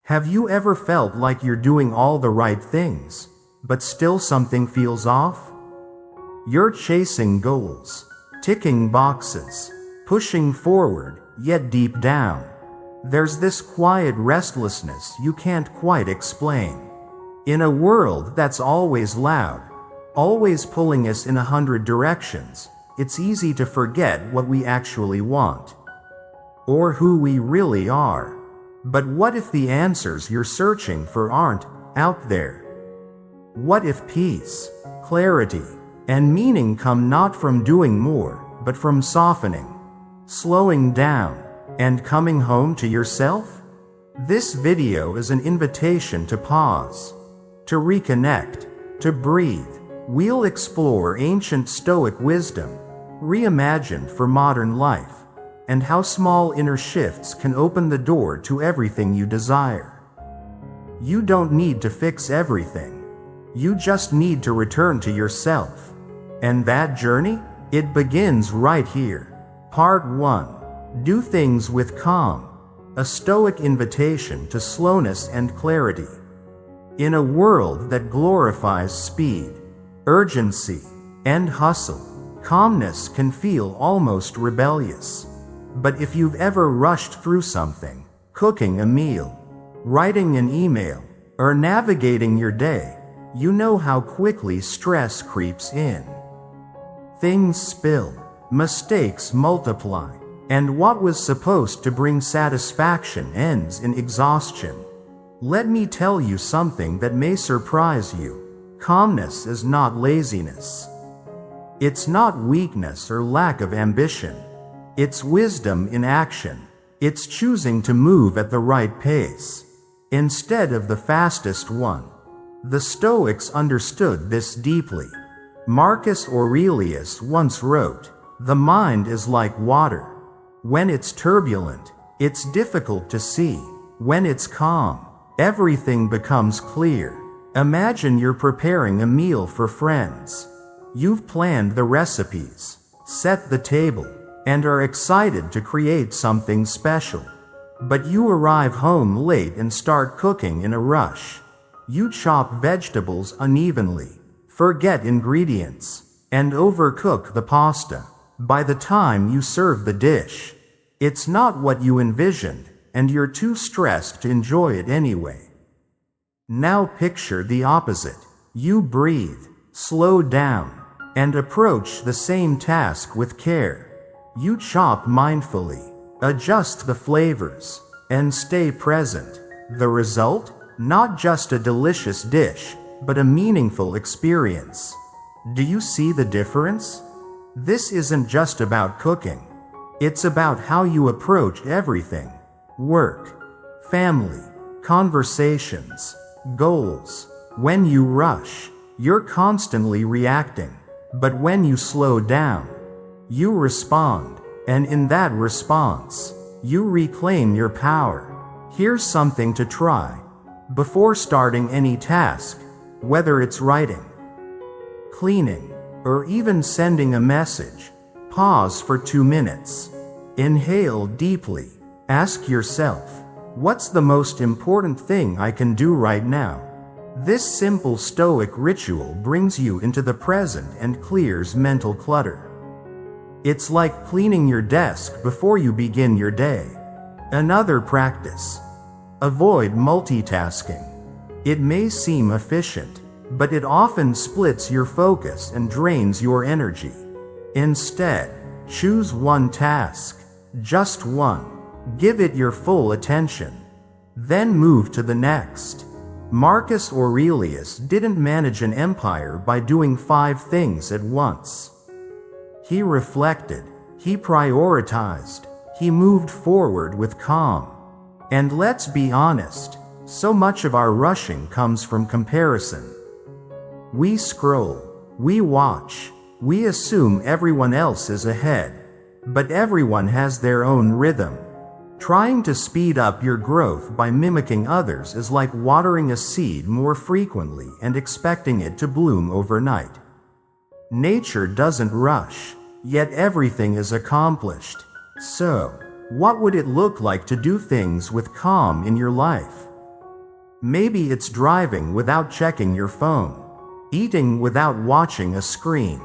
Have you ever felt like you're doing all the right things, but still something feels off? You're chasing goals, ticking boxes, pushing forward, yet deep down, there's this quiet restlessness you can't quite explain. In a world that's always loud, always pulling us in 100 directions, it's easy to forget what we actually want, or who we really are. But what if the answers you're searching for aren't out there? What if peace, clarity, and meaning come not from doing more, but from softening, slowing down, and coming home to yourself? This video is an invitation to pause, to reconnect, to breathe. We'll explore ancient Stoic wisdom, reimagined for modern life, and how small inner shifts can open the door to everything you desire. You don't need to fix everything. You just need to return to yourself. And that journey? It begins right here. Part 1. Do things with calm. A Stoic invitation to slowness and clarity. In a world that glorifies speed, urgency, and hustle, calmness can feel almost rebellious. But if you've ever rushed through something, cooking a meal, writing an email, or navigating your day, you know how quickly stress creeps in. Things spill, mistakes multiply, and what was supposed to bring satisfaction ends in exhaustion. Let me tell you something that may surprise you. Calmness is not laziness. It's not weakness or lack of ambition. It's wisdom in action. It's choosing to move at the right pace, instead of the fastest one. The Stoics understood this deeply. Marcus Aurelius once wrote, "The mind is like water. When it's turbulent, it's difficult to see. When it's calm, everything becomes clear." Imagine you're preparing a meal for friends. You've planned the recipes, set the table, and are excited to create something special. But you arrive home late and start cooking in a rush. You chop vegetables unevenly, forget ingredients, and overcook the pasta. By the time you serve the dish, it's not what you envisioned, and you're too stressed to enjoy it anyway. Now picture the opposite. You breathe, slow down, and approach the same task with care. You chop mindfully, adjust the flavors, and stay present. The result? Not just a delicious dish, but a meaningful experience. Do you see the difference? This isn't just about cooking. It's about how you approach everything. Work, family, conversations, goals. When you rush, you're constantly reacting. But when you slow down, you respond. And in that response, you reclaim your power. Here's something to try. Before starting any task, whether it's writing, cleaning, or even sending a message, pause for 2 minutes. Inhale deeply. Ask yourself, what's the most important thing I can do right now? This simple Stoic ritual brings you into the present and clears mental clutter. It's like cleaning your desk before you begin your day. Another practice. Avoid multitasking. It may seem efficient, but it often splits your focus and drains your energy. Instead, choose one task, just one. Give it your full attention. Then move to the next. Marcus Aurelius didn't manage an empire by doing 5 things at once. He reflected, he prioritized, he moved forward with calm. And let's be honest, so much of our rushing comes from comparison. We scroll, we watch, we assume everyone else is ahead. But everyone has their own rhythm. Trying to speed up your growth by mimicking others is like watering a seed more frequently and expecting it to bloom overnight. Nature doesn't rush, yet everything is accomplished. So, what would it look like to do things with calm in your life? Maybe it's driving without checking your phone, eating without watching a screen,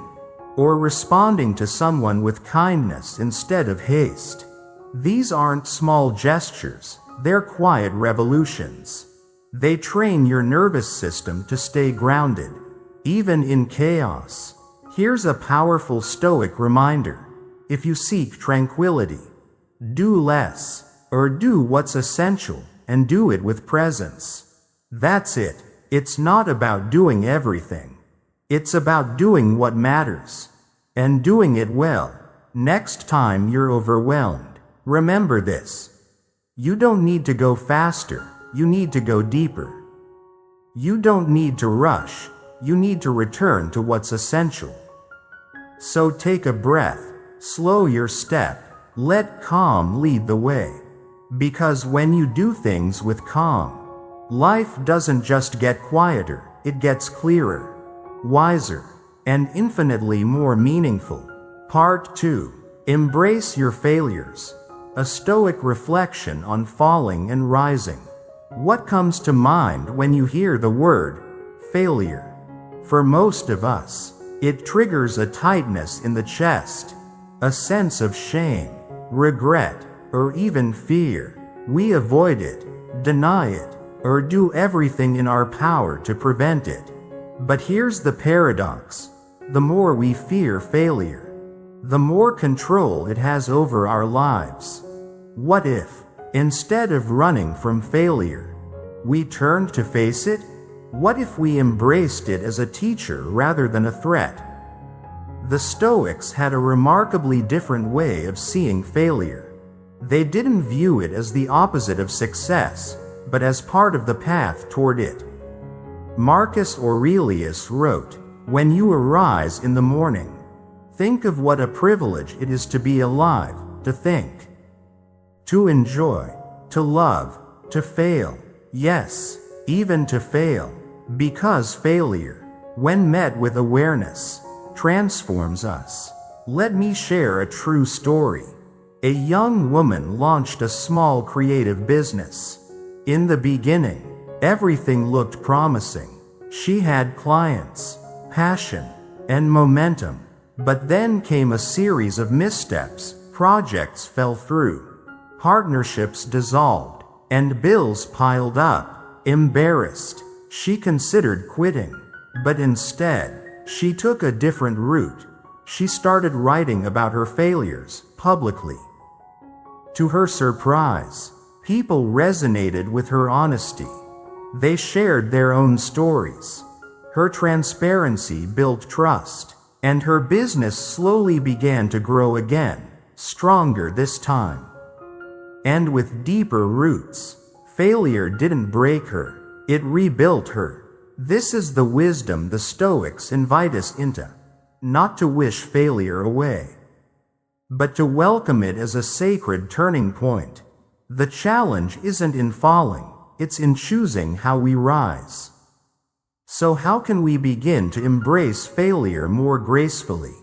or responding to someone with kindness instead of haste. These aren't small gestures, they're quiet revolutions. They train your nervous system to stay grounded, even in chaos. Here's a powerful Stoic reminder. If you seek tranquility, do less, or do what's essential, and do it with presence. That's it. It's not about doing everything. It's about doing what matters, and doing it well. Next time you're overwhelmed, remember this. You don't need to go faster, you need to go deeper. You don't need to rush, you need to return to what's essential. So take a breath, slow your step, let calm lead the way. Because when you do things with calm, life doesn't just get quieter, it gets clearer, wiser, and infinitely more meaningful. Part 2. Embrace your failures. A Stoic reflection on falling and rising. What comes to mind when you hear the word failure? For most of us, it triggers a tightness in the chest, a sense of shame, regret, or even fear. We avoid it, deny it, or do everything in our power to prevent it. But here's the paradox. The more we fear failure, the more control it has over our lives. What if, instead of running from failure, we turned to face it? What if we embraced it as a teacher rather than a threat? The Stoics had a remarkably different way of seeing failure. They didn't view it as the opposite of success, but as part of the path toward it. Marcus Aurelius wrote, "When you arise in the morning, think of what a privilege it is to be alive, to think, to enjoy, to love, to fail, yes, even to fail, because failure, when met with awareness, transforms us." Let me share a true story. A young woman launched a small creative business. In the beginning, everything looked promising. She had clients, passion, and momentum. But then came a series of missteps. Projects fell through, partnerships dissolved, and bills piled up. Embarrassed, she considered quitting. But instead, she took a different route. She started writing about her failures publicly. To her surprise, people resonated with her honesty. They shared their own stories. Her transparency built trust, and her business slowly began to grow again, stronger this time, and with deeper roots. Failure didn't break her, it rebuilt her. This is the wisdom the Stoics invite us into. Not to wish failure away, but to welcome it as a sacred turning point. The challenge isn't in falling, it's in choosing how we rise. So how can we begin to embrace failure more gracefully,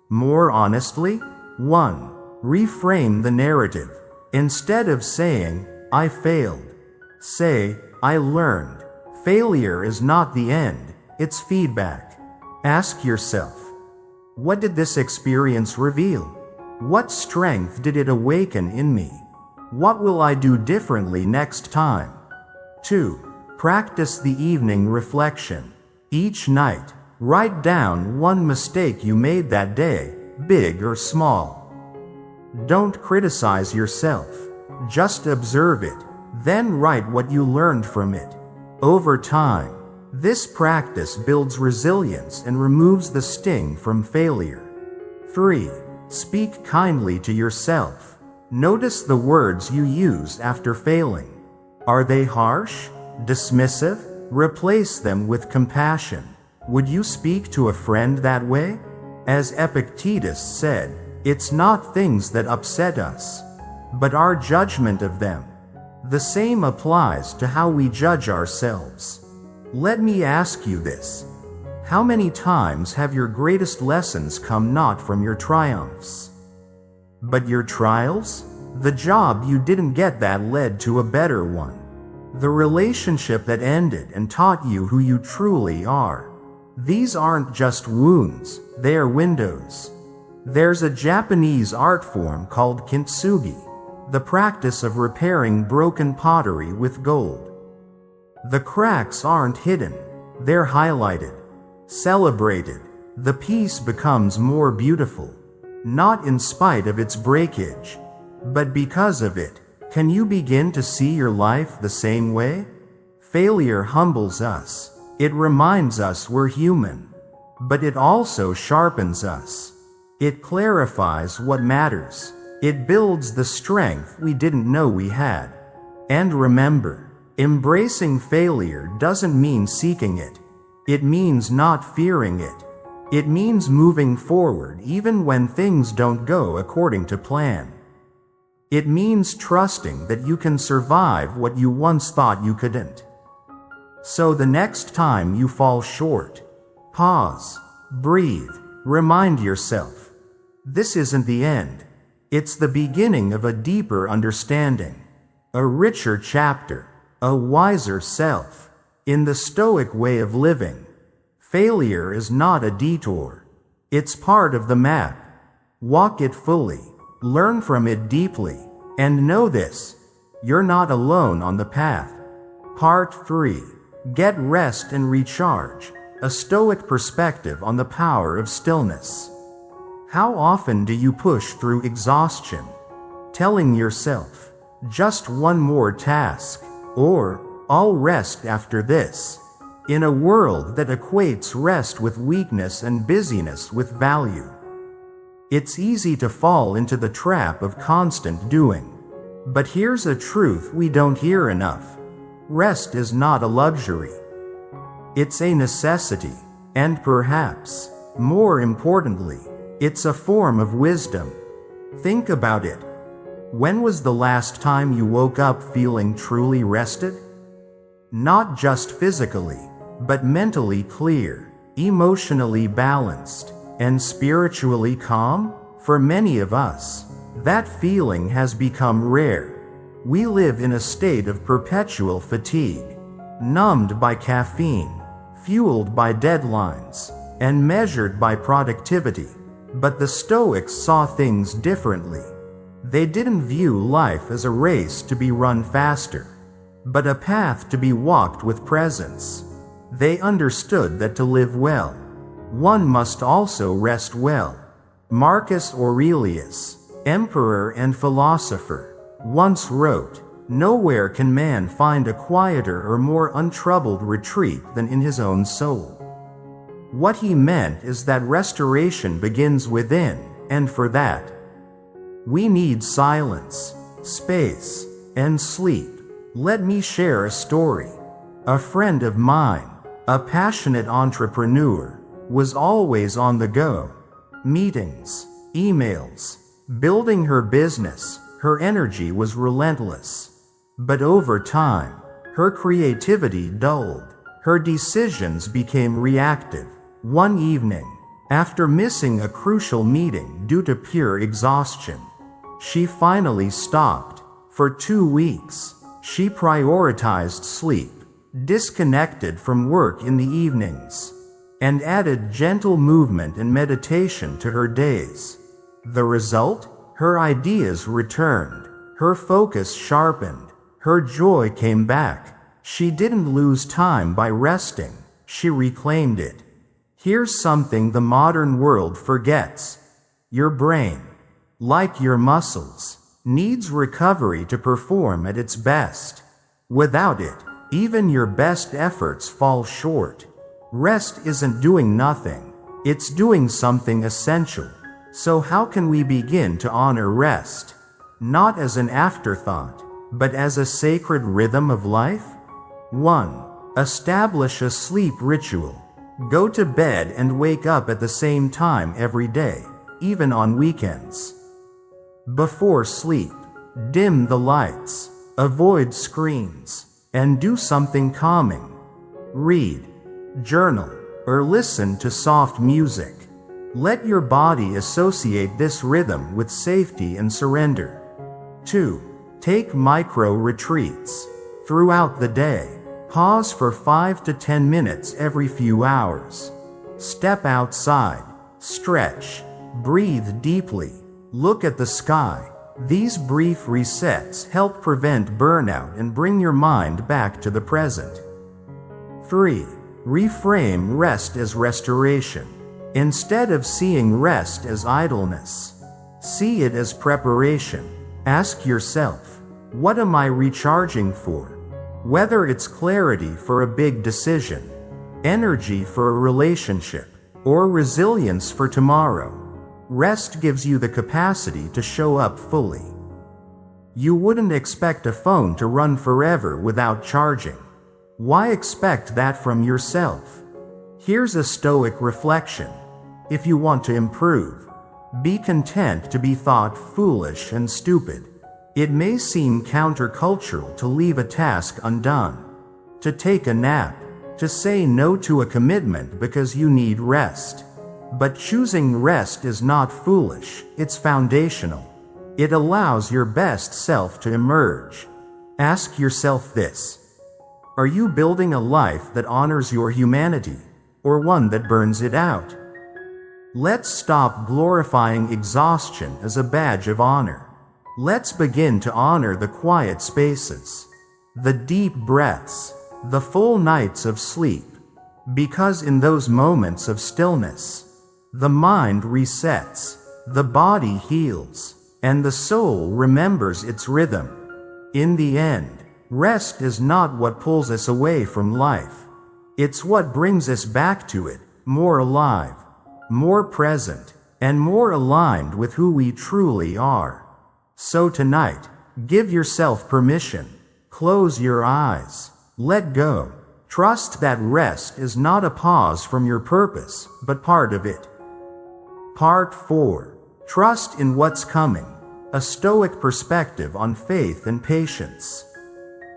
more honestly? 1. Reframe the narrative. Instead of saying, "I failed," say, "I learned." Failure is not the end, it's feedback. Ask yourself, what did this experience reveal? What strength did it awaken in me? What will I do differently next time? 2. Practice the evening reflection. Each night, write down one mistake you made that day, big or small. Don't criticize yourself. Just observe it, then write what you learned from it. Over time, this practice builds resilience and removes the sting from failure. 3. Speak kindly to yourself. Notice the words you use after failing. Are they harsh? Dismissive? Replace them with compassion. Would you speak to a friend that way? As Epictetus said, it's not things that upset us, but our judgment of them. The same applies to how we judge ourselves. Let me ask you this. How many times have your greatest lessons come not from your triumphs, but your trials? The job you didn't get that led to a better one. The relationship that ended and taught you who you truly are. These aren't just wounds, they are windows. There's a Japanese art form called kintsugi, the practice of repairing broken pottery with gold. The cracks aren't hidden, they're highlighted, celebrated. The piece becomes more beautiful, not in spite of its breakage, but because of it. Can you begin to see your life the same way? Failure humbles us. It reminds us we're human. But it also sharpens us. It clarifies what matters. It builds the strength we didn't know we had. And remember, embracing failure doesn't mean seeking it. It means not fearing it. It means moving forward even when things don't go according to plan. It means trusting that you can survive what you once thought you couldn't. So the next time you fall short, pause, breathe, remind yourself. This isn't the end. It's the beginning of a deeper understanding, a richer chapter, a wiser self. In the Stoic way of living, failure is not a detour. It's part of the map. Walk it fully, learn from it deeply, and know this: you're not alone on the path. Part 3. Get rest and recharge. A Stoic perspective on the power of stillness. How often do you push through exhaustion, telling yourself, just one more task, or I'll rest after this? In a world that equates rest with weakness and busyness with value, it's easy to fall into the trap of constant doing. But here's a truth we don't hear enough. Rest is not a luxury. It's a necessity, and perhaps, more importantly, it's a form of wisdom. Think about it. When was the last time you woke up feeling truly rested? Not just physically, but mentally clear, emotionally balanced, and spiritually calm? For many of us, that feeling has become rare. We live in a state of perpetual fatigue, numbed by caffeine, fueled by deadlines, and measured by productivity. But the Stoics saw things differently. They didn't view life as a race to be run faster, but a path to be walked with presence. They understood that to live well, one must also rest well. Marcus Aurelius, emperor and philosopher, once wrote, "Nowhere can man find a quieter or more untroubled retreat than in his own soul." What he meant is that restoration begins within, and for that, we need silence, space, and sleep. Let me share a story. A friend of mine, a passionate entrepreneur, was always on the go. Meetings, emails, building her business. Her energy was relentless. But over time, her creativity dulled. Her decisions became reactive. One evening, after missing a crucial meeting due to pure exhaustion, she finally stopped. For 2 weeks, she prioritized sleep, disconnected from work in the evenings, and added gentle movement and meditation to her days. The result? Her ideas returned, her focus sharpened, her joy came back. She didn't lose time by resting, she reclaimed it. Here's something the modern world forgets. Your brain, like your muscles, needs recovery to perform at its best. Without it, even your best efforts fall short. Rest isn't doing nothing, it's doing something essential. So how can we begin to honor rest? Not as an afterthought, but as a sacred rhythm of life? 1. Establish a sleep ritual. Go to bed and wake up at the same time every day, even on weekends. Before sleep, dim the lights, avoid screens, and do something calming. Read, journal, or listen to soft music. Let your body associate this rhythm with safety and surrender. 2. Take micro retreats. Throughout the day, pause for 5 to 10 minutes every few hours. Step outside, stretch, breathe deeply, look at the sky. These brief resets help prevent burnout and bring your mind back to the present. 3. Reframe rest as restoration. Instead of seeing rest as idleness, see it as preparation. Ask yourself, what am I recharging for? Whether it's clarity for a big decision, energy for a relationship, or resilience for tomorrow, rest gives you the capacity to show up fully. You wouldn't expect a phone to run forever without charging. Why expect that from yourself? Here's a Stoic reflection. If you want to improve, be content to be thought foolish and stupid. It may seem countercultural to leave a task undone, to take a nap, to say no to a commitment because you need rest. But choosing rest is not foolish, it's foundational. It allows your best self to emerge. Ask yourself this: are you building a life that honors your humanity, or one that burns it out? Let's stop glorifying exhaustion as a badge of honor. Let's begin to honor the quiet spaces, the deep breaths, the full nights of sleep. Because in those moments of stillness, the mind resets, the body heals, and the soul remembers its rhythm. In the end, rest is not what pulls us away from life. It's what brings us back to it, more alive, more present, and more aligned with who we truly are. So tonight, give yourself permission. Close your eyes. Let go. Trust that rest is not a pause from your purpose, but part of it. Part 4. Trust in what's coming. A Stoic perspective on faith and patience.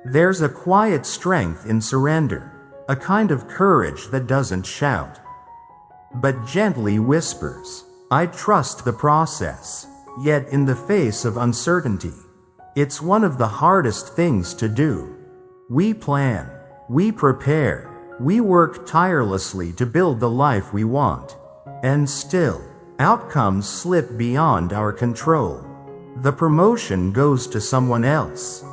There's a quiet strength in surrender, a kind of courage that doesn't shout, but gently whispers, I trust the process. Yet in the face of uncertainty, it's one of the hardest things to do. We plan, we prepare, we work tirelessly to build the life we want, and still, outcomes slip beyond our control. The promotion goes to someone else.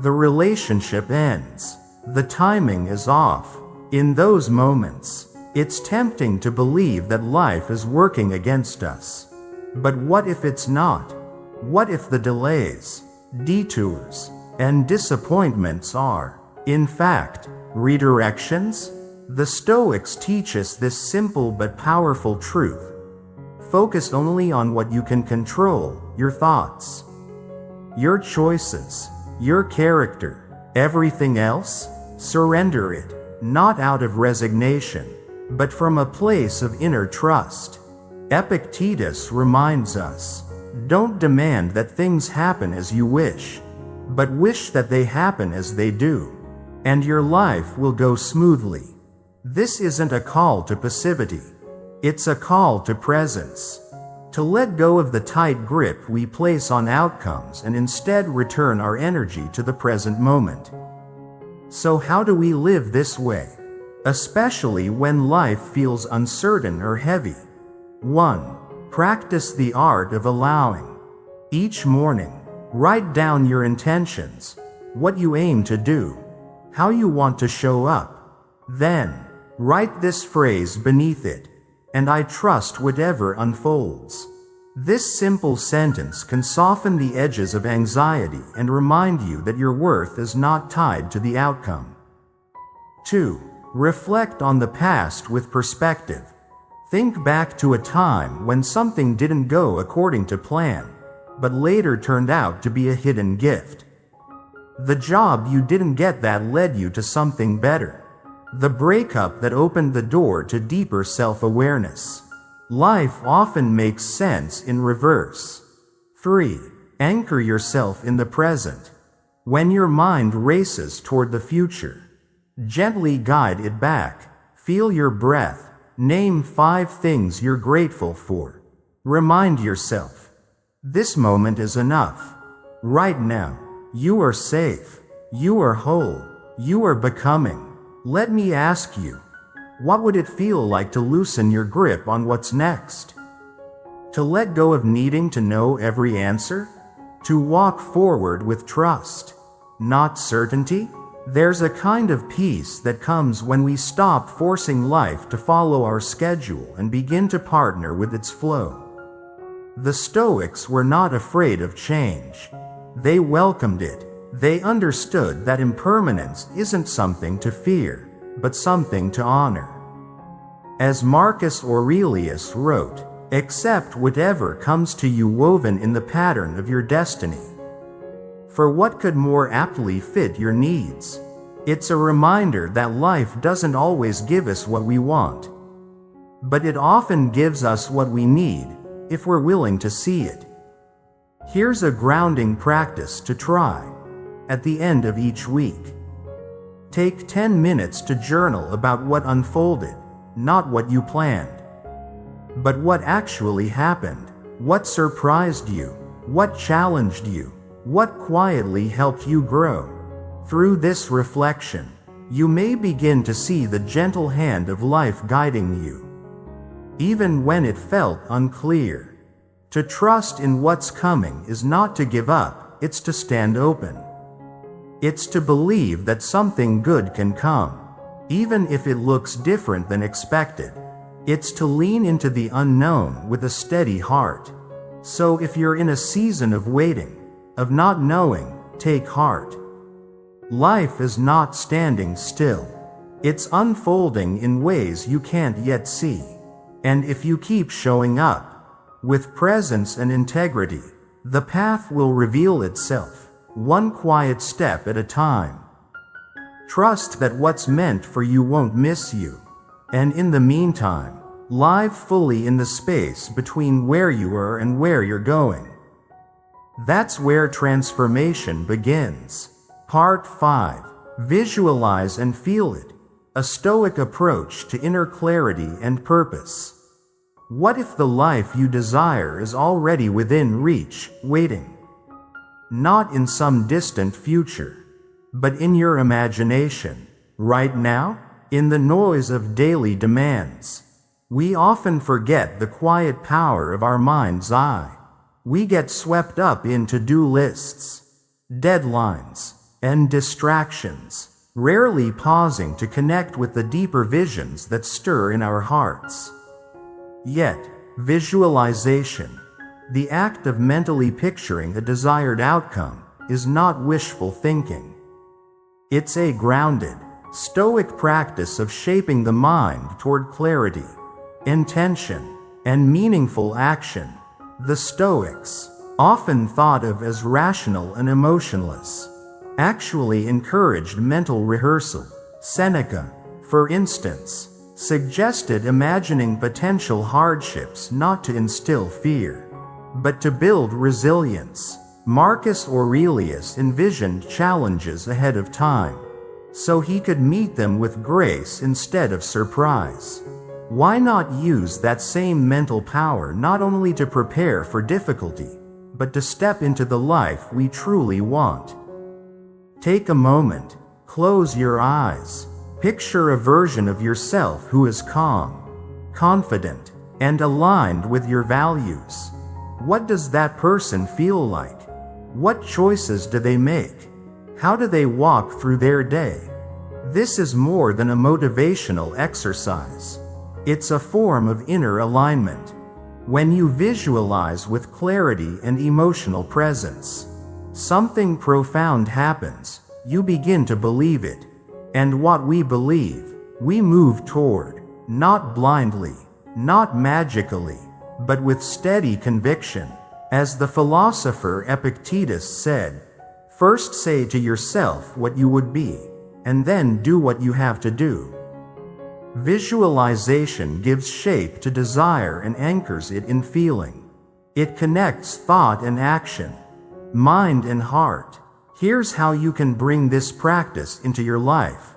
The relationship ends. The timing is off. In those moments, it's tempting to believe that life is working against us. But what if it's not? What if the delays, detours, and disappointments are, in fact, redirections? The Stoics teach us this simple but powerful truth. Focus only on what you can control, your thoughts, your choices, your character. Everything else, surrender it, not out of resignation, but from a place of inner trust. Epictetus reminds us, don't demand that things happen as you wish, but wish that they happen as they do, and your life will go smoothly. This isn't a call to passivity. It's a call to presence, to let go of the tight grip we place on outcomes and instead return our energy to the present moment. So how do we live this way, especially when life feels uncertain or heavy? 1. Practice the art of allowing. Each morning, write down your intentions, what you aim to do, how you want to show up. Then, write this phrase beneath it, and I trust whatever unfolds. This simple sentence can soften the edges of anxiety and remind you that your worth is not tied to the outcome. 2. Reflect on the past with perspective. Think back to a time when something didn't go according to plan, but later turned out to be a hidden gift. The job you didn't get that led you to something better. The breakup that opened the door to deeper self-awareness. Life often makes sense in reverse. 3. Anchor yourself in the present. When your mind races toward the future, gently guide it back. Feel your breath. Name 5 things you're grateful for. Remind yourself, this moment is enough. Right now, you are safe. You are whole. You are becoming. Let me ask you, what would it feel like to loosen your grip on what's next? To let go of needing to know every answer? To walk forward with trust, not certainty? There's a kind of peace that comes when we stop forcing life to follow our schedule and begin to partner with its flow. The Stoics were not afraid of change. They welcomed it. They understood that impermanence isn't something to fear, but something to honor. As Marcus Aurelius wrote, "Accept whatever comes to you woven in the pattern of your destiny." For what could more aptly fit your needs? It's a reminder that life doesn't always give us what we want, but it often gives us what we need, if we're willing to see it. Here's a grounding practice to try. At the end of each week, take 10 minutes to journal about what unfolded, not what you planned, but what actually happened. What surprised you? What challenged you? What quietly helped you grow? Through this reflection, you may begin to see the gentle hand of life guiding you, even when it felt unclear. To trust in what's coming is not to give up, it's to stand open. It's to believe that something good can come, even if it looks different than expected. It's to lean into the unknown with a steady heart. So if you're in a season of waiting, of not knowing, take heart. Life is not standing still. It's unfolding in ways you can't yet see. And if you keep showing up, with presence and integrity, the path will reveal itself, one quiet step at a time. Trust that what's meant for you won't miss you. And in the meantime, live fully in the space between where you are and where you're going. That's where transformation begins. Part 5. Visualize and feel it. A Stoic approach to inner clarity and purpose. What if the life you desire is already within reach, waiting? Not in some distant future, but in your imagination, right now, in the noise of daily demands. We often forget the quiet power of our mind's eye. We get swept up in to-do lists, deadlines, and distractions, rarely pausing to connect with the deeper visions that stir in our hearts. Yet, visualization, the act of mentally picturing a desired outcome, is not wishful thinking. It's a grounded, Stoic practice of shaping the mind toward clarity, intention, and meaningful action. The Stoics, often thought of as rational and emotionless, actually encouraged mental rehearsal. Seneca, for instance, suggested imagining potential hardships not to instill fear, but to build resilience. Marcus Aurelius envisioned challenges ahead of time, so he could meet them with grace instead of surprise. Why not use that same mental power not only to prepare for difficulty, but to step into the life we truly want? Take a moment, close your eyes, picture a version of yourself who is calm, confident, and aligned with your values. What does that person feel like? What choices do they make? How do they walk through their day? This is more than a motivational exercise. It's a form of inner alignment. When you visualize with clarity and emotional presence, something profound happens. You begin to believe it. And what we believe, we move toward, not blindly, not magically, but with steady conviction. As the philosopher Epictetus said, "First say to yourself what you would be, and then do what you have to do." Visualization gives shape to desire and anchors it in feeling. It connects thought and action, mind and heart. Here's how you can bring this practice into your life.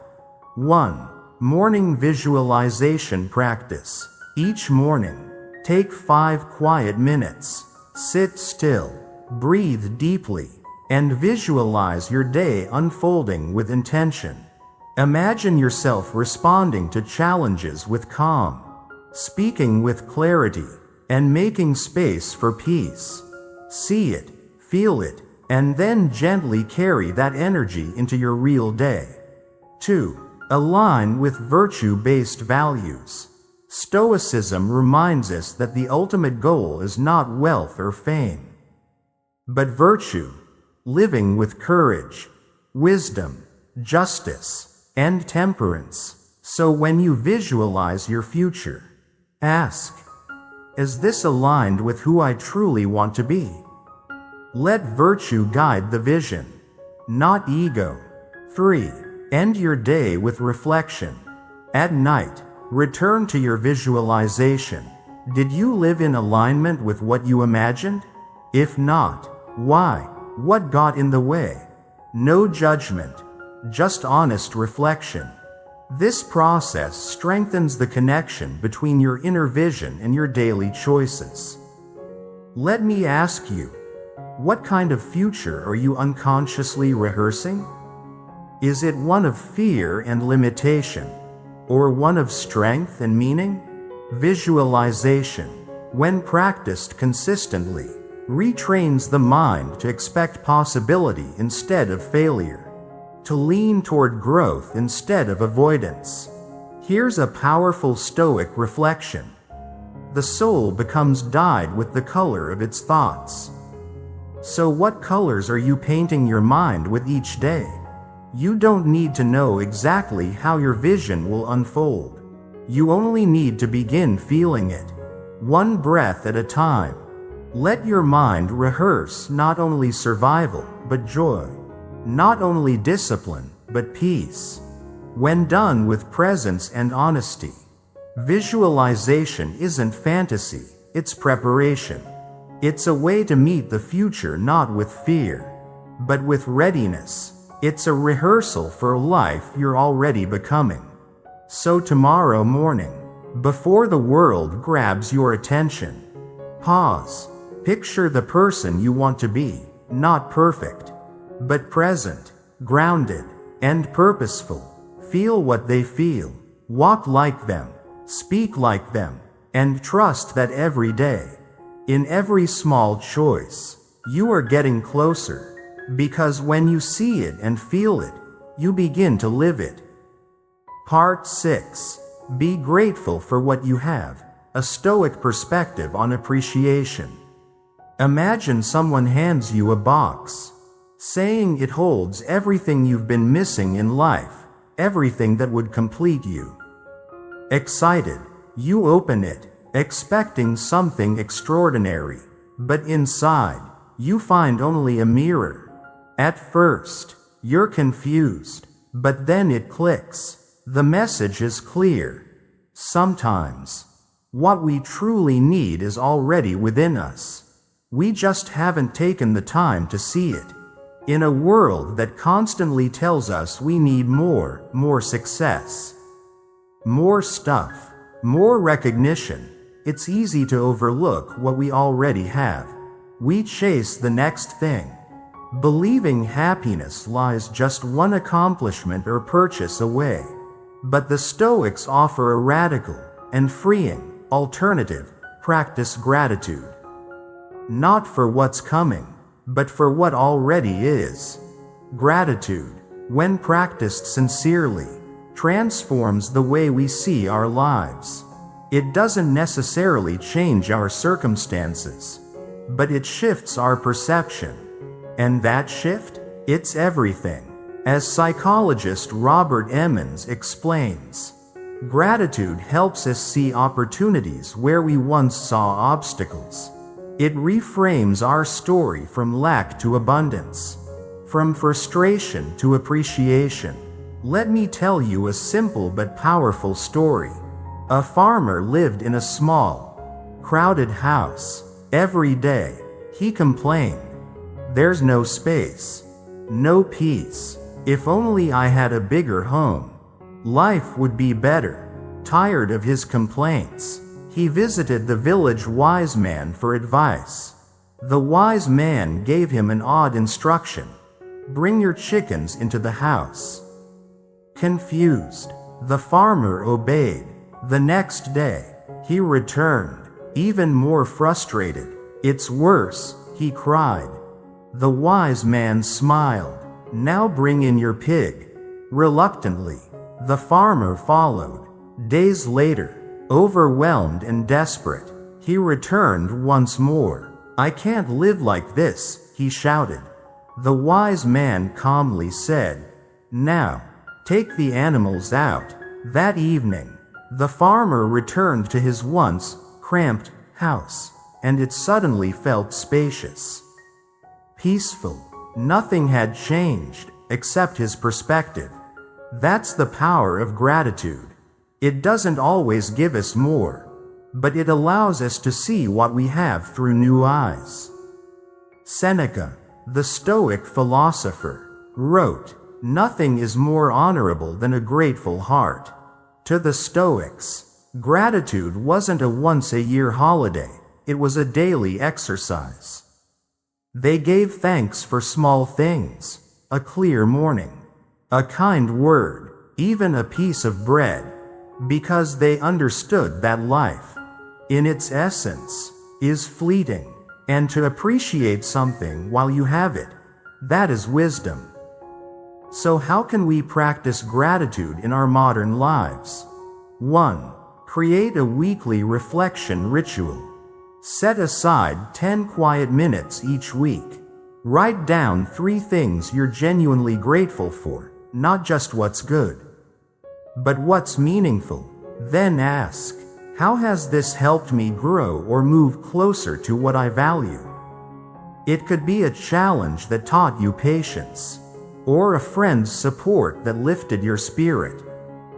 1. Morning visualization practice. Each morning, take 5 quiet minutes. Sit still, breathe deeply, and visualize your day unfolding with intention. Imagine yourself responding to challenges with calm, speaking with clarity, and making space for peace. See it, feel it, and then gently carry that energy into your real day. 2. Align with virtue-based values. Stoicism reminds us that the ultimate goal is not wealth or fame, but virtue, living with courage, wisdom, justice, and temperance. So when you visualize your future, ask, is this aligned with who I truly want to be? Let virtue guide the vision, not ego. 3. End your day with reflection. At night, return to your visualization. Did you live in alignment with what you imagined? If not, why? What got in the way? No judgment, just honest reflection. This process strengthens the connection between your inner vision and your daily choices. Let me ask you, what kind of future are you unconsciously rehearsing? Is it one of fear and limitation, or one of strength and meaning? Visualization, when practiced consistently, retrains the mind to expect possibility instead of failure, to lean toward growth instead of avoidance. Here's a powerful Stoic reflection. The soul becomes dyed with the color of its thoughts. So what colors are you painting your mind with each day? You don't need to know exactly how your vision will unfold. You only need to begin feeling it, one breath at a time. Let your mind rehearse not only survival, but joy. Not only discipline, but peace. When done with presence and honesty, visualization isn't fantasy, it's preparation. It's a way to meet the future not with fear, but with readiness. It's a rehearsal for a life you're already becoming. So tomorrow morning, before the world grabs your attention, pause. Picture the person you want to be, not perfect, but present, grounded, and purposeful. Feel what they feel, walk like them, speak like them, and trust that every day, in every small choice, you are getting closer. Because when you see it and feel it, you begin to live it. Part 6. Be grateful for what you have. A Stoic perspective on appreciation. Imagine someone hands you a box, saying it holds everything you've been missing in life, everything that would complete you. Excited, you open it, expecting something extraordinary, but inside, you find only a mirror. At first, you're confused, but then it clicks. The message is clear. Sometimes, what we truly need is already within us. We just haven't taken the time to see it. In a world that constantly tells us we need more success, more stuff, more recognition, it's easy to overlook what we already have. We chase the next thing, believing happiness lies just one accomplishment or purchase away. But the Stoics offer a radical and freeing alternative. Practice gratitude. Not for what's coming, but for what already is. Gratitude, when practiced sincerely, transforms the way we see our lives. It doesn't necessarily change our circumstances, but it shifts our perception. And that shift? It's everything. As psychologist Robert Emmons explains, gratitude helps us see opportunities where we once saw obstacles. It reframes our story from lack to abundance, from frustration to appreciation. Let me tell you a simple but powerful story. A farmer lived in a small, crowded house. Every day, he complained, "There's no space, no peace. If only I had a bigger home, life would be better." Tired of his complaints, he visited the village wise man for advice. The wise man gave him an odd instruction. Bring your chickens into the house. Confused, the farmer obeyed. The next day, he returned, even more frustrated. It's worse, he cried. The wise man smiled. Now bring in your pig. Reluctantly, the farmer followed. Days later, overwhelmed and desperate, he returned once more. I can't live like this, he shouted. The wise man calmly said, Now, take the animals out. That evening, the farmer returned to his once cramped house, and it suddenly felt spacious. Peaceful. Nothing had changed, except his perspective. That's the power of gratitude. It doesn't always give us more, but it allows us to see what we have through new eyes. Seneca, the Stoic philosopher, wrote, Nothing is more honorable than a grateful heart. To the Stoics, gratitude wasn't a once-a-year holiday, it was a daily exercise. They gave thanks for small things, a clear morning, a kind word, even a piece of bread, because they understood that life, in its essence, is fleeting, and to appreciate something while you have it, that is wisdom. So how can we practice gratitude in our modern lives? 1. Create a weekly reflection ritual. Set aside 10 quiet minutes each week. Write down 3 things you're genuinely grateful for, not just what's good, but what's meaningful. Then ask, how has this helped me grow or move closer to what I value? It could be a challenge that taught you patience, or a friend's support that lifted your spirit.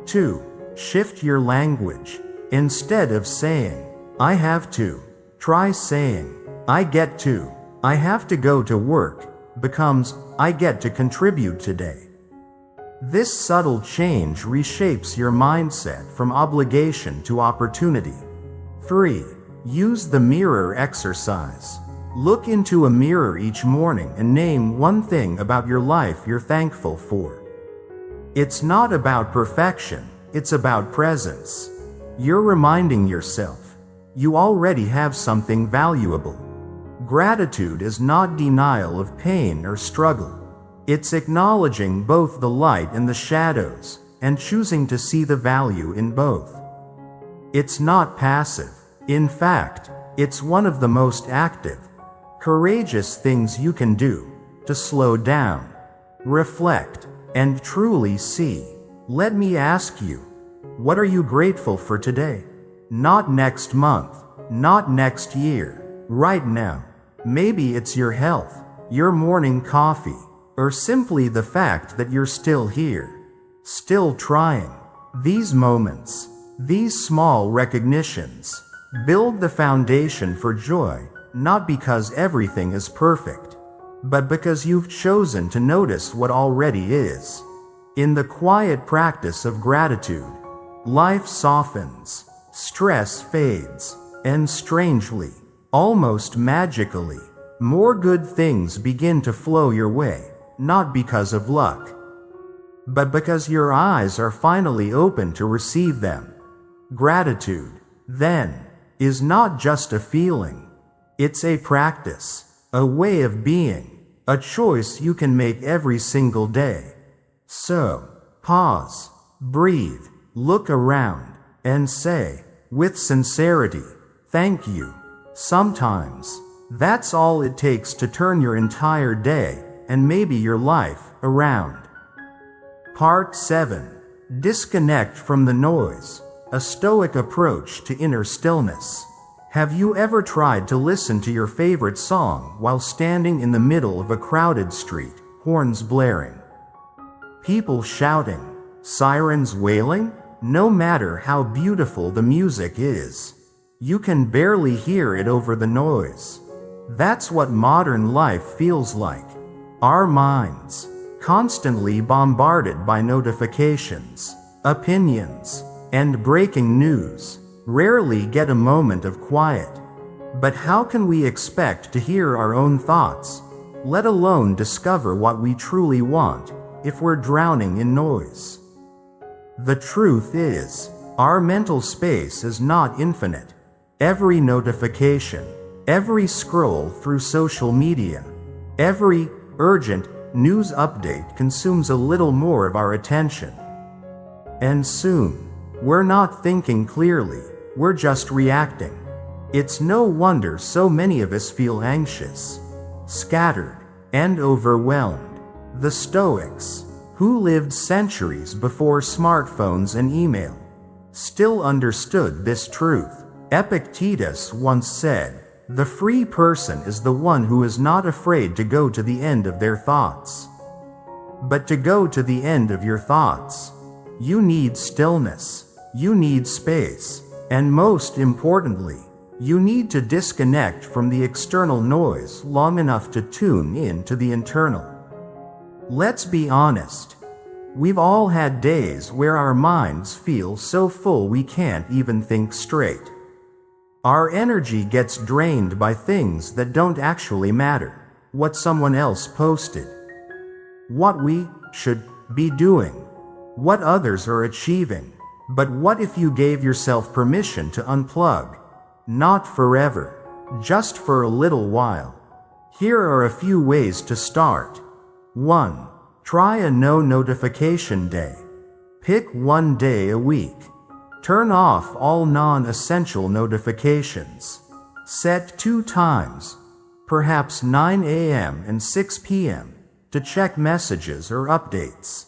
2. Shift your language. Instead of saying, I have to, try saying, I get to. I have to go to work becomes, I get to contribute today. This subtle change reshapes your mindset from obligation to opportunity. 3. Use the mirror exercise. Look into a mirror each morning and name one thing about your life you're thankful for. It's not about perfection, it's about presence. You're reminding yourself, you already have something valuable. Gratitude is not denial of pain or struggle. It's acknowledging both the light and the shadows, and choosing to see the value in both. It's not passive. In fact, it's one of the most active, courageous things you can do, to slow down, reflect, and truly see. Let me ask you, what are you grateful for today? Not next month, not next year, right now. Maybe it's your health, your morning coffee, or simply the fact that you're still here, still trying. These moments, these small recognitions, build the foundation for joy, not because everything is perfect, but because you've chosen to notice what already is. In the quiet practice of gratitude, life softens, stress fades, and strangely, almost magically, more good things begin to flow your way, not because of luck, but because your eyes are finally open to receive them. Gratitude, then, is not just a feeling. It's a practice, a way of being, a choice you can make every single day. So, pause, breathe, look around, and say, with sincerity, thank you. Sometimes, that's all it takes to turn your entire day, and maybe your life, around. Part 7. Disconnect from the noise. A Stoic approach to inner stillness. Have you ever tried to listen to your favorite song while standing in the middle of a crowded street, horns blaring, people shouting, sirens wailing? No matter how beautiful the music is, you can barely hear it over the noise. That's what modern life feels like. Our minds, constantly bombarded by notifications, opinions, and breaking news, rarely get a moment of quiet. But how can we expect to hear our own thoughts, let alone discover what we truly want, if we're drowning in noise? The truth is, our mental space is not infinite. Every notification, every scroll through social media, every urgent news update consumes a little more of our attention. And soon, we're not thinking clearly, we're just reacting. It's no wonder so many of us feel anxious, scattered, and overwhelmed. The Stoics, who lived centuries before smartphones and email, still understood this truth. Epictetus once said, "The free person is the one who is not afraid to go to the end of their thoughts." But to go to the end of your thoughts, you need stillness, you need space, and most importantly, you need to disconnect from the external noise long enough to tune in to the internal. Let's be honest. We've all had days where our minds feel so full we can't even think straight. Our energy gets drained by things that don't actually matter. What someone else posted, what we should be doing, what others are achieving. But what if you gave yourself permission to unplug? Not forever, just for a little while. Here are a few ways to start. 1. Try a no notification day. Pick one day a week. Turn off all non-essential notifications. Set 2 times, perhaps 9 a.m. and 6 p.m., to check messages or updates.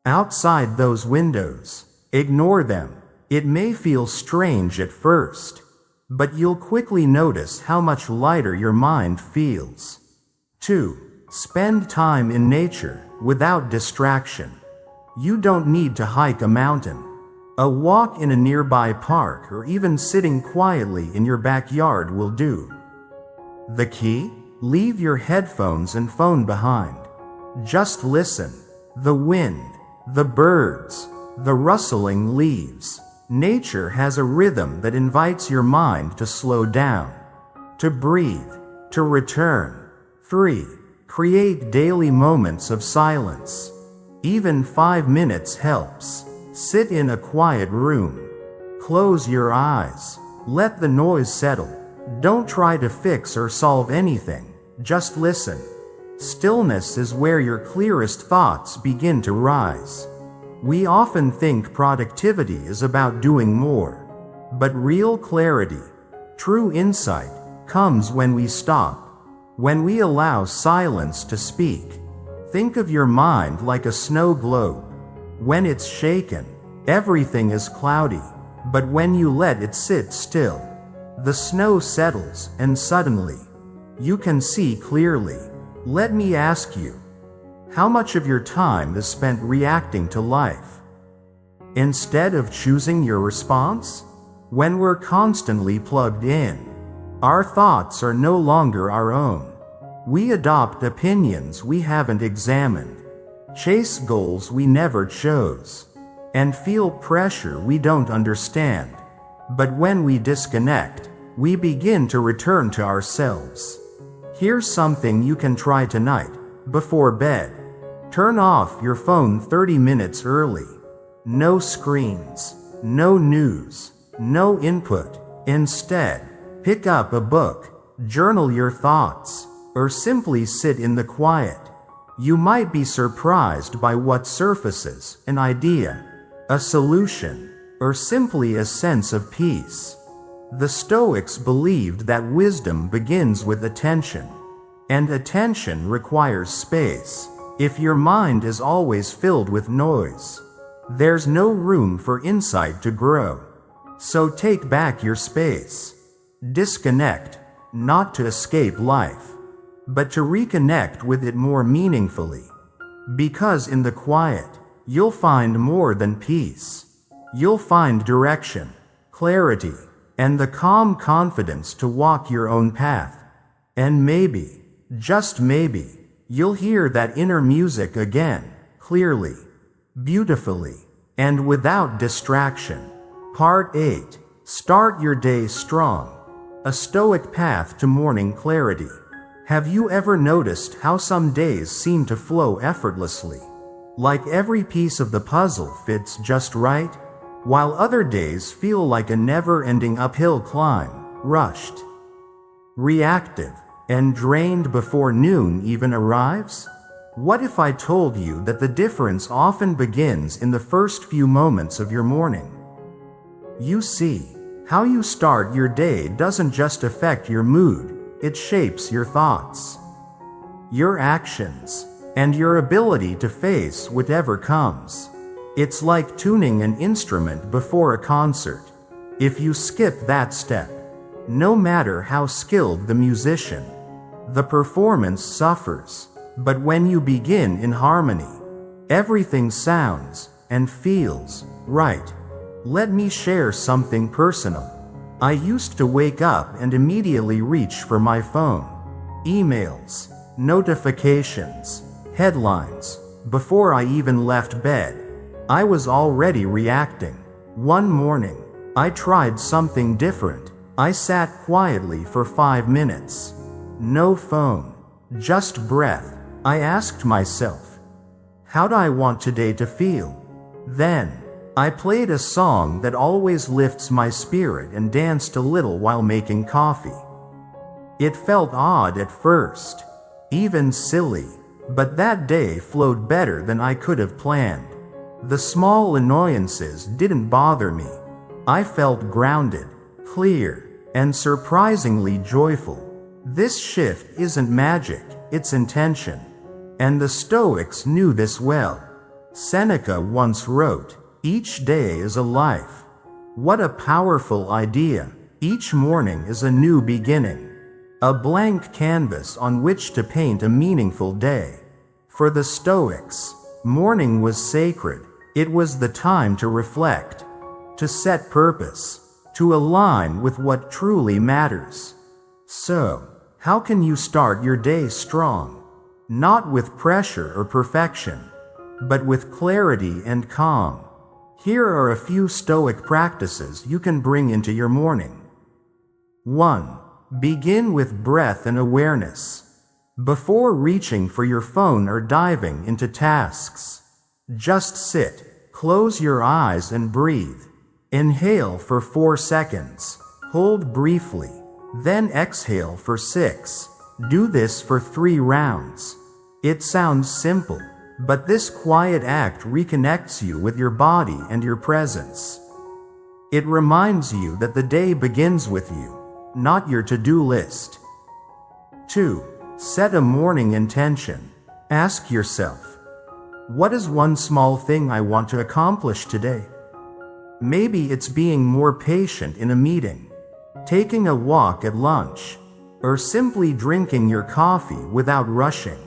Outside those windows, ignore them. It may feel strange at first, but you'll quickly notice how much lighter your mind feels. 2. Spend time in nature, without distraction. You don't need to hike a mountain. A walk in a nearby park or even sitting quietly in your backyard will do. The key? Leave your headphones and phone behind. Just listen. The wind, the birds, the rustling leaves. Nature has a rhythm that invites your mind to slow down, to breathe, to return. 3. Create daily moments of silence. Even 5 minutes helps. Sit in a quiet room. Close your eyes. Let the noise settle. Don't try to fix or solve anything. Just listen. Stillness is where your clearest thoughts begin to rise. We often think productivity is about doing more. But real clarity, true insight, comes when we stop. When we allow silence to speak. Think of your mind like a snow globe. When it's shaken, everything is cloudy. But when you let it sit still, the snow settles, and suddenly, you can see clearly. Let me ask you, how much of your time is spent reacting to life, instead of choosing your response? When we're constantly plugged in, our thoughts are no longer our own. We adopt opinions we haven't examined, chase goals we never chose, and feel pressure we don't understand. But when we disconnect, we begin to return to ourselves. Here's something you can try tonight, before bed. Turn off your phone 30 minutes early. No screens, no news, no input. Instead, pick up a book, journal your thoughts, or simply sit in the quiet. You might be surprised by what surfaces: an idea, a solution, or simply a sense of peace. The Stoics believed that wisdom begins with attention, and attention requires space. If your mind is always filled with noise, there's no room for insight to grow. So take back your space. Disconnect, not to escape life, but to reconnect with it more meaningfully. Because in the quiet, you'll find more than peace. You'll find direction, clarity, and the calm confidence to walk your own path. And maybe, just maybe, you'll hear that inner music again, clearly, beautifully, and without distraction. Part 8. Start your day strong. A Stoic path to morning clarity. Have you ever noticed how some days seem to flow effortlessly? Like every piece of the puzzle fits just right? While other days feel like a never-ending uphill climb, rushed, reactive, and drained before noon even arrives? What if I told you that the difference often begins in the first few moments of your morning? You see, how you start your day doesn't just affect your mood, it shapes your thoughts, your actions, and your ability to face whatever comes. It's like tuning an instrument before a concert. If you skip that step, no matter how skilled the musician, the performance suffers. But when you begin in harmony, everything sounds and feels right. Let me share something personal. I used to wake up and immediately reach for my phone. Emails, notifications, headlines. Before I even left bed, I was already reacting. One morning, I tried something different. I sat quietly for 5 minutes. No phone, just breath. I asked myself, how do I want today to feel? Then, I played a song that always lifts my spirit and danced a little while making coffee. It felt odd at first, even silly, but that day flowed better than I could have planned. The small annoyances didn't bother me. I felt grounded, clear, and surprisingly joyful. This shift isn't magic, it's intention. And the Stoics knew this well. Seneca once wrote, "Each day is a life." What a powerful idea. Each morning is a new beginning. A blank canvas on which to paint a meaningful day. For the Stoics, morning was sacred. It was the time to reflect, to set purpose, to align with what truly matters. So, how can you start your day strong? Not with pressure or perfection, but with clarity and calm. Here are a few Stoic practices you can bring into your morning. 1. Begin with breath and awareness. Before reaching for your phone or diving into tasks, just sit, close your eyes and breathe. Inhale for 4 seconds, hold briefly, then exhale for 6. Do this for 3 rounds. It sounds simple, but this quiet act reconnects you with your body and your presence. It reminds you that the day begins with you, not your to-do list. 2. Set a morning intention. Ask yourself, what is one small thing I want to accomplish today? Maybe it's being more patient in a meeting, taking a walk at lunch, or simply drinking your coffee without rushing.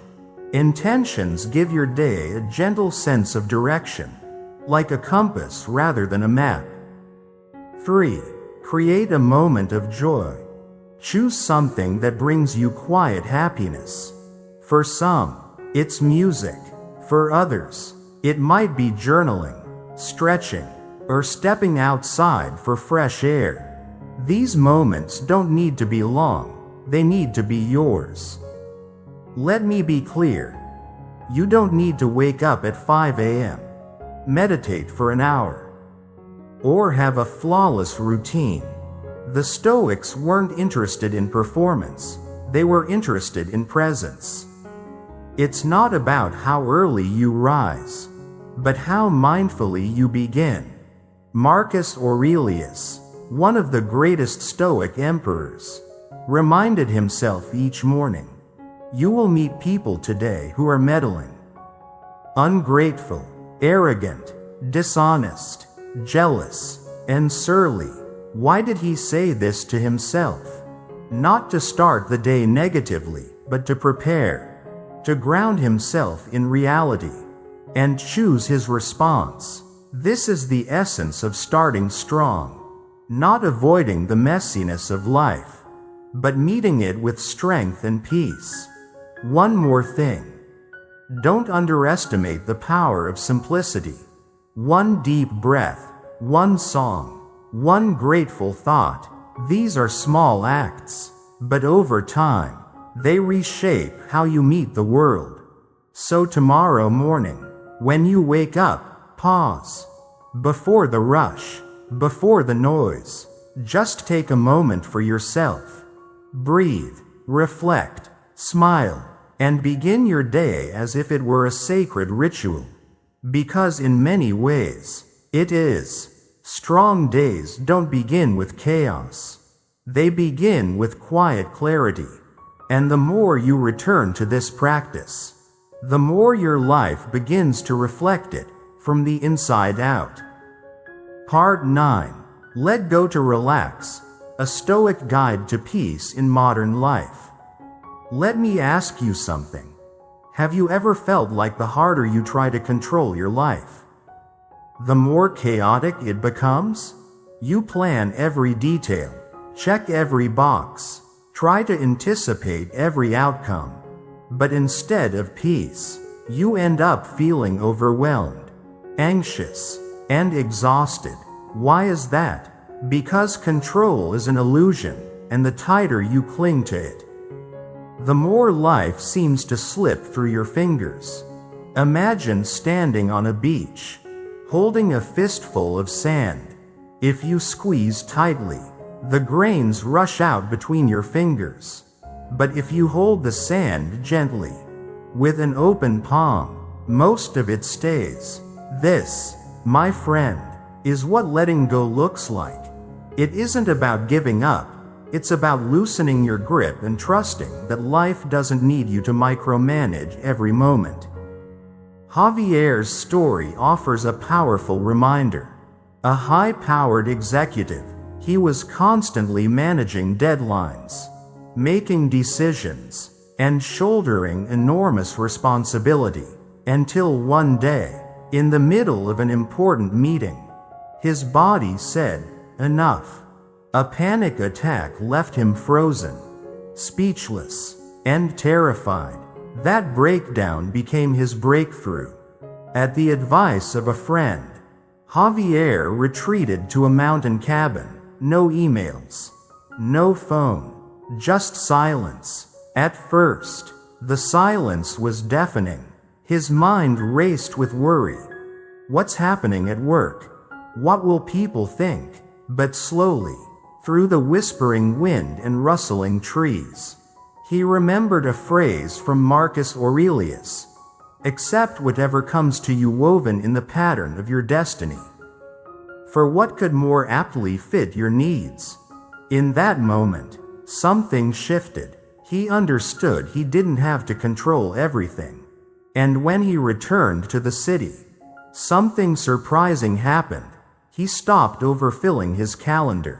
Intentions give your day a gentle sense of direction, like a compass rather than a map. 3. Create a moment of joy. Choose something that brings you quiet happiness. For some, it's music. For others, it might be journaling, stretching, or stepping outside for fresh air. These moments don't need to be long, they need to be yours. Let me be clear. You don't need to wake up at 5 a.m., meditate for an hour, or have a flawless routine. The Stoics weren't interested in performance, they were interested in presence. It's not about how early you rise, but how mindfully you begin. Marcus Aurelius, one of the greatest Stoic emperors, reminded himself each morning, you will meet people today who are meddling, ungrateful, arrogant, dishonest, jealous, and surly. Why did he say this to himself? Not to start the day negatively, but to prepare, to ground himself in reality, and choose his response. This is the essence of starting strong, not avoiding the messiness of life, but meeting it with strength and peace. One more thing. Don't underestimate the power of simplicity. One deep breath, one song, one grateful thought, These are small acts, but over time, they reshape how you meet the world. So tomorrow morning, when you wake up, pause. Before the rush, before the noise, just take a moment for yourself. Breathe, reflect, smile, and begin your day as if it were a sacred ritual. Because in many ways, it is. Strong days don't begin with chaos. They begin with quiet clarity. And the more you return to this practice, the more your life begins to reflect it from the inside out. Part 9. Let Go to Relax, a Stoic Guide to Peace in Modern Life. Let me ask you something. Have you ever felt like the harder you try to control your life, the more chaotic it becomes? You plan every detail, check every box, try to anticipate every outcome. But instead of peace, you end up feeling overwhelmed, anxious, and exhausted. Why is that? Because control is an illusion, and the tighter you cling to it, the more life seems to slip through your fingers. Imagine standing on a beach, holding a fistful of sand. If you squeeze tightly, the grains rush out between your fingers. But if you hold the sand gently, with an open palm, most of it stays. This, my friend, is what letting go looks like. It isn't about giving up. It's about loosening your grip and trusting that life doesn't need you to micromanage every moment. Javier's story offers a powerful reminder. A high-powered executive, he was constantly managing deadlines, making decisions, and shouldering enormous responsibility, until one day, in the middle of an important meeting, his body said, "Enough." A panic attack left him frozen, speechless, and terrified. That breakdown became his breakthrough. At the advice of a friend, Javier retreated to a mountain cabin. No emails, no phone, just silence. At first, the silence was deafening. His mind raced with worry. What's happening at work? What will people think? But slowly, through the whispering wind and rustling trees, he remembered a phrase from Marcus Aurelius: "Accept whatever comes to you woven in the pattern of your destiny." For what could more aptly fit your needs? In that moment, something shifted. He understood he didn't have to control everything. And when he returned to the city, something surprising happened. He stopped overfilling his calendar.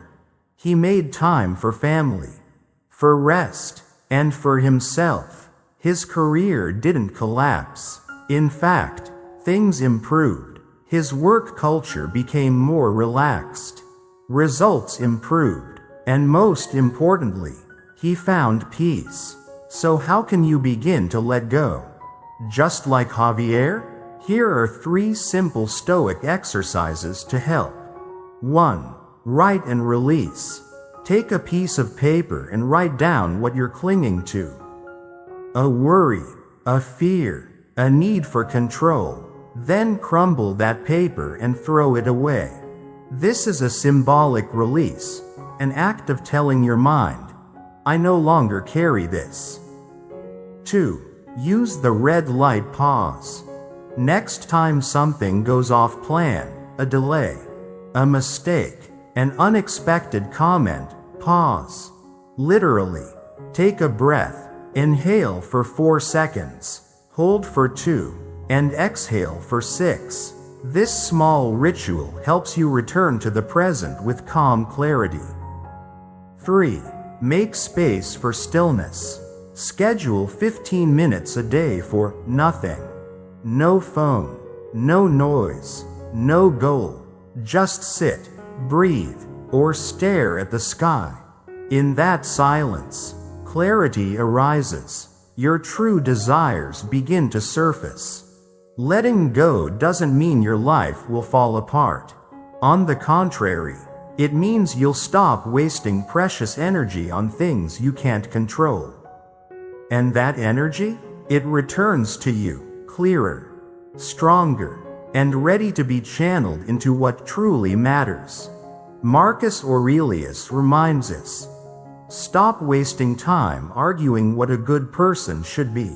He made time for family, for rest, and for himself. His career didn't collapse. In fact, things improved. His work culture became more relaxed. Results improved. And most importantly, he found peace. So how can you begin to let go? Just like Javier? Here are 3 simple Stoic exercises to help. 1. Write and release. Take a piece of paper and write down what you're clinging to. A worry, a fear, a need for control. Then crumble that paper and throw it away. This is a symbolic release, an act of telling your mind, "I no longer carry this." 2. Use the red light pause. Next time something goes off plan, a delay, a mistake, an unexpected comment, pause. Literally, take a breath, inhale for 4 seconds, hold for 2, and exhale for 6. This small ritual helps you return to the present with calm clarity. 3. Make space for stillness. Schedule 15 minutes a day for nothing. No phone, no noise, no goal. Just sit, breathe, or stare at the sky. In that silence, clarity arises. Your true desires begin to surface. Letting go doesn't mean your life will fall apart. On the contrary, It means you'll stop wasting precious energy on things you can't control. And that energy? It returns to you, clearer, stronger, and ready to be channeled into what truly matters. Marcus Aurelius reminds us, stop wasting time arguing what a good person should be.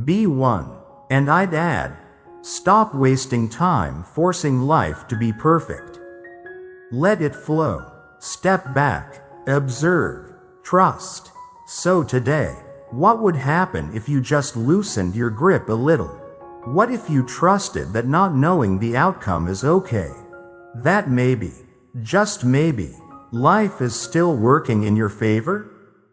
Be one. And I'd add, stop wasting time forcing life to be perfect. Let it flow. Step back. Observe. Trust. So today, what would happen if you just loosened your grip a little? What if you trusted that not knowing the outcome is okay? That maybe, just maybe, life is still working in your favor?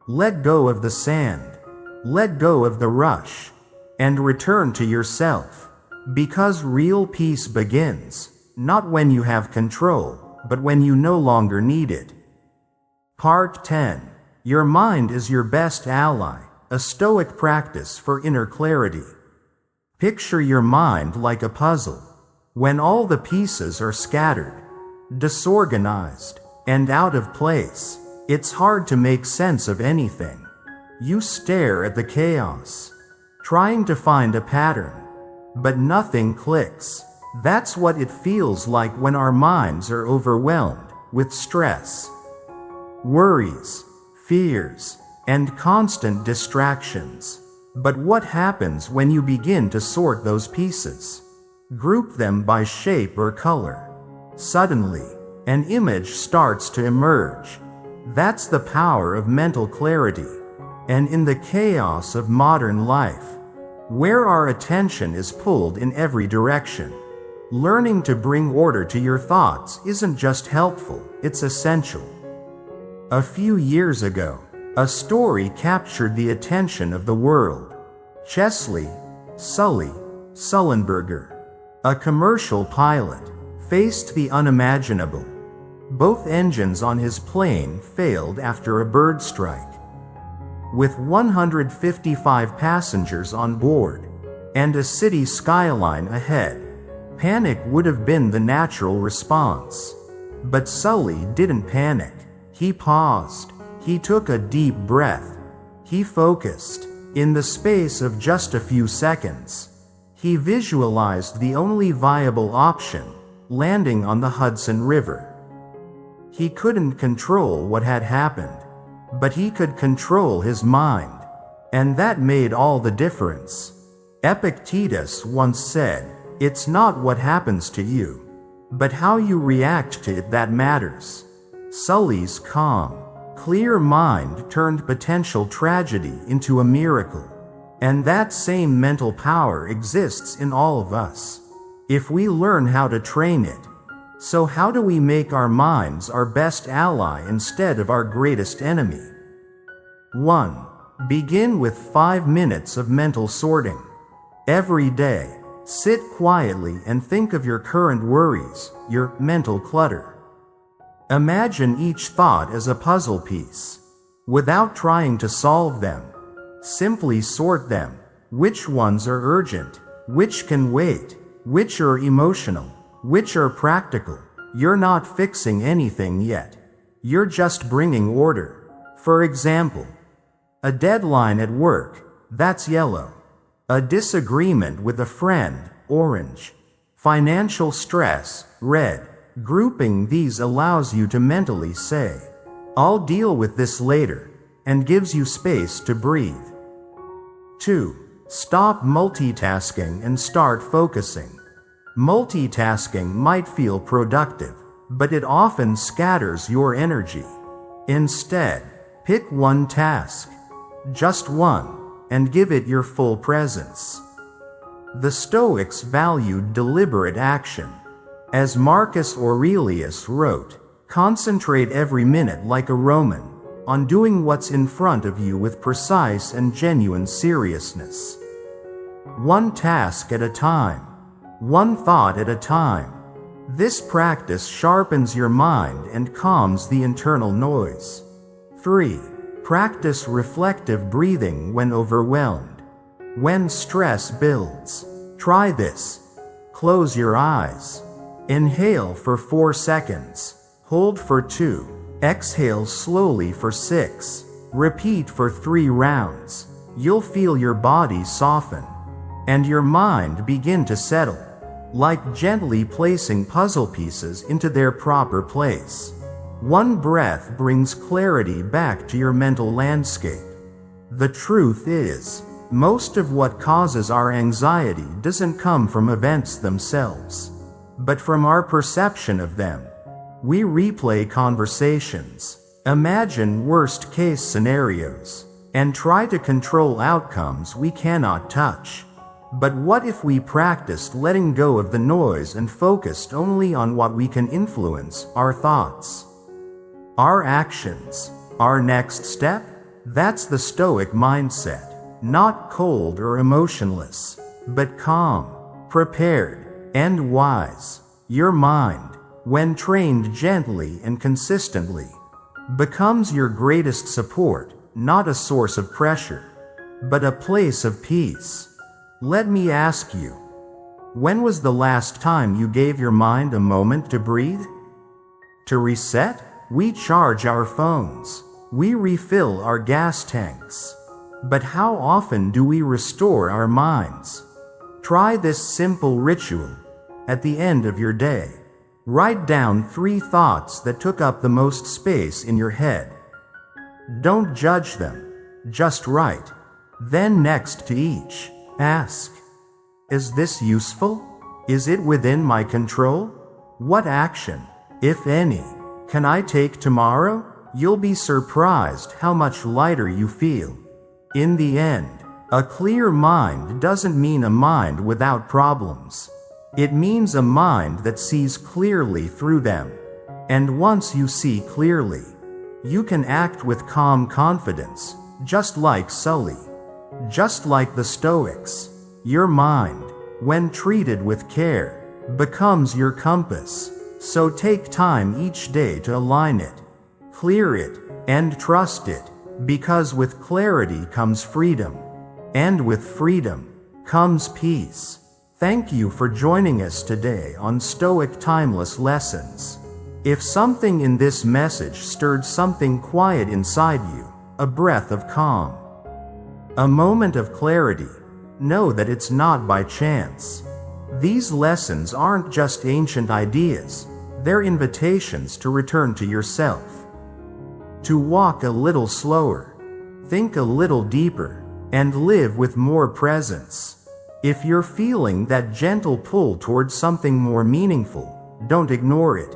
Let go of the sand. Let go of the rush. And return to yourself. Because real peace begins, not when you have control, but when you no longer need it. Part 10. Your mind is your best ally, a Stoic practice for inner clarity. Picture your mind like a puzzle. When all the pieces are scattered, disorganized, and out of place, it's hard to make sense of anything. You stare at the chaos, trying to find a pattern, but nothing clicks. That's what it feels like when our minds are overwhelmed with stress, worries, fears, and constant distractions. But what happens when you begin to sort those pieces? Group them by shape or color. Suddenly, an image starts to emerge. That's the power of mental clarity. And in the chaos of modern life, where our attention is pulled in every direction, learning to bring order to your thoughts isn't just helpful, it's essential. A few years ago, a story captured the attention of the world. Chesley Sullenberger, a commercial pilot, faced the unimaginable. Both engines on his plane failed after a bird strike. With 155 passengers on board, and a city skyline ahead, panic would have been the natural response. But Sully didn't panic. He paused. He took a deep breath. He focused. In the space of just a few seconds, he visualized the only viable option, landing on the Hudson River. He couldn't control what had happened, but he could control his mind, and that made all the difference. Epictetus once said, "It's not what happens to you, but how you react to it that matters." Sully's calm, clear mind turned potential tragedy into a miracle. And that same mental power exists in all of us, if we learn how to train it. So how do we make our minds our best ally instead of our greatest enemy? 1. Begin with 5 minutes of mental sorting. Every day, sit quietly and think of your current worries, your mental clutter. Imagine each thought as a puzzle piece. Without trying to solve them, simply sort them. Which ones are urgent? Which can wait? Which are emotional? Which are practical? You're not fixing anything yet. You're just bringing order. For example, a deadline at work, that's yellow. A disagreement with a friend, orange. Financial stress, red. Grouping these allows you to mentally say, "I'll deal with this later," and gives you space to breathe. 2. Stop multitasking and start focusing. Multitasking might feel productive, but it often scatters your energy. Instead, pick one task, just one, and give it your full presence. The Stoics valued deliberate action. As Marcus Aurelius wrote, "Concentrate every minute like a Roman, on doing what's in front of you with precise and genuine seriousness. One task at a time. One thought at a time." This practice sharpens your mind and calms the internal noise. 3. Practice reflective breathing when overwhelmed. When stress builds, try this. Close your eyes. Inhale for 4 seconds. Hold for 2. Exhale slowly for 6. Repeat for 3 rounds. You'll feel your body soften and your mind begin to settle, like gently placing puzzle pieces into their proper place. One breath brings clarity back to your mental landscape. The truth is, most of what causes our anxiety doesn't come from events themselves, but from our perception of them. We replay conversations, imagine worst-case scenarios, and try to control outcomes we cannot touch. But what if we practiced letting go of the noise and focused only on what we can influence: our thoughts, our actions, our next step? That's the Stoic mindset. Not cold or emotionless, but calm, prepared, and wise. Your mind, when trained gently and consistently, becomes your greatest support, not a source of pressure, but a place of peace. Let me ask you, when was the last time you gave your mind a moment to breathe? To reset? We charge our phones. We refill our gas tanks. But how often do we restore our minds? Try this simple ritual. At the end of your day, write down 3 thoughts that took up the most space in your head. Don't judge them, just write. Then next to each, ask, is this useful? Is it within my control? What action, if any, can I take tomorrow? You'll be surprised how much lighter you feel. In the end, a clear mind doesn't mean a mind without problems. It means a mind that sees clearly through them. And once you see clearly, you can act with calm confidence, just like Sully. Just like the Stoics, your mind, when treated with care, becomes your compass. So take time each day to align it, clear it, and trust it, because with clarity comes freedom, and with freedom comes peace. Thank you for joining us today on Stoic Timeless Lessons. If something in this message stirred something quiet inside you, a breath of calm, a moment of clarity, know that it's not by chance. These lessons aren't just ancient ideas, they're invitations to return to yourself. To walk a little slower, think a little deeper, and live with more presence. If you're feeling that gentle pull towards something more meaningful, don't ignore it.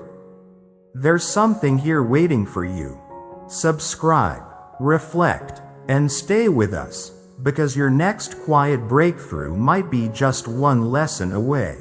There's something here waiting for you. Subscribe, reflect, and stay with us, because your next quiet breakthrough might be just one lesson away.